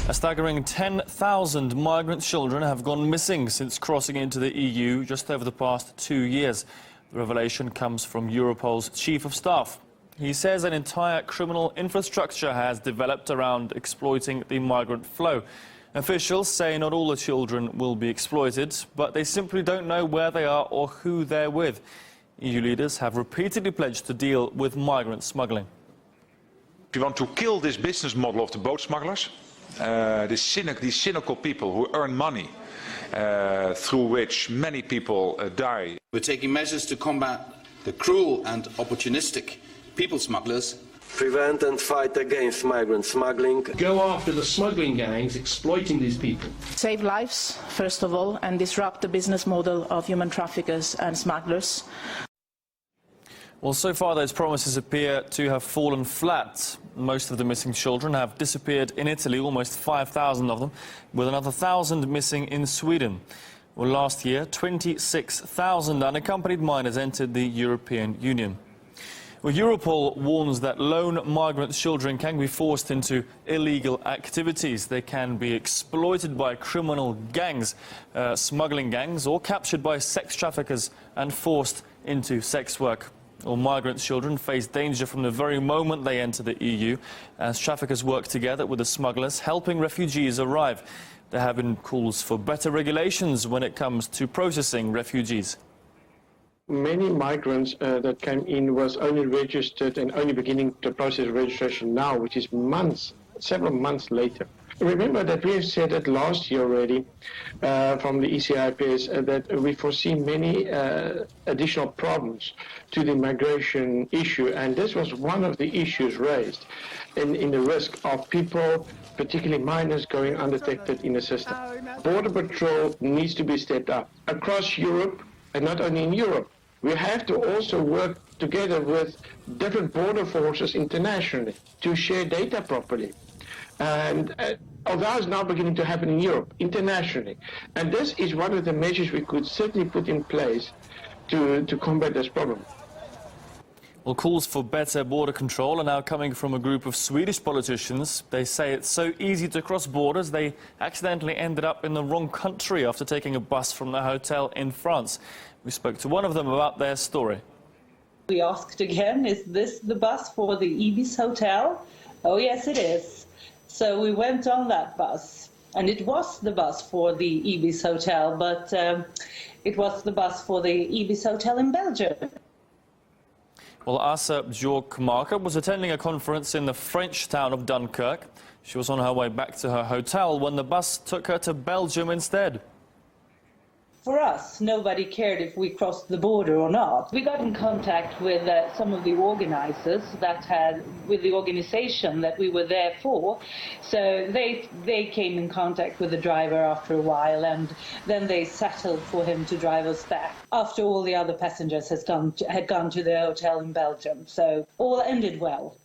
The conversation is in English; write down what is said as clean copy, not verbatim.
A staggering 10,000 migrant children have gone missing since crossing into the EU just over the past 2 years. The revelation comes from Europol's Chief of Staff. He says an entire criminal infrastructure has developed around exploiting the migrant flow. Officials say not all the children will be exploited, but they simply don't know where they are or who they're with. EU leaders have repeatedly pledged to deal with migrant smuggling. We want to kill this business model of the boat smugglers, these cynical people who earn money, through which many people die. We're taking measures to combat the cruel and opportunistic people smugglers. Prevent and fight against migrant smuggling. Go after the smuggling gangs exploiting these people. Save lives, first of all, and disrupt the business model of human traffickers and smugglers. Well, so far those promises appear to have fallen flat. Most of the missing children have disappeared in Italy, almost 5,000 of them, with another 1,000 missing in Sweden. Well, last year, 26,000 unaccompanied minors entered the European Union. Well, Europol warns that lone migrant children can be forced into illegal activities. They can be exploited by criminal gangs, smuggling gangs, or captured by sex traffickers and forced into sex work. All migrant children face danger from the very moment they enter the EU, as traffickers work together with the smugglers, helping refugees arrive. There have been calls for better regulations when it comes to processing refugees. Many migrants that came in was only registered and only beginning the process of registration now, which is months, several months later. Remember that we have said that last year already from the ECIPS that we foresee many additional problems to the migration issue, and this was one of the issues raised in the risk of people, particularly minors, going undetected in the system. Border patrol needs to be stepped up across Europe, and not only in Europe. We have to also work together with different border forces internationally to share data properly. And although it's now beginning to happen in Europe, internationally. And this is one of the measures we could certainly put in place to combat this problem. Well, calls for better border control are now coming from a group of Swedish politicians. They say it's so easy to cross borders, they accidentally ended up in the wrong country after taking a bus from their hotel in France. We spoke to one of them about their story. We asked again, is this the bus for the Ibis hotel? Oh, yes, it is. So we went on that bus, and it was the bus for the Ibis hotel, but it was the bus for the Ibis hotel in Belgium. Well, timurJAUH was attending a conference in the French town of Dunkirk. She was on her way back to her hotel when the bus took her to Belgium instead. For us, nobody cared if we crossed the border or not. We got in contact with some of the organizers with the organization that we were there for. So they came in contact with the driver after a while, and then they settled for him to drive us back after all the other passengers had gone to their hotel in Belgium. So all ended well.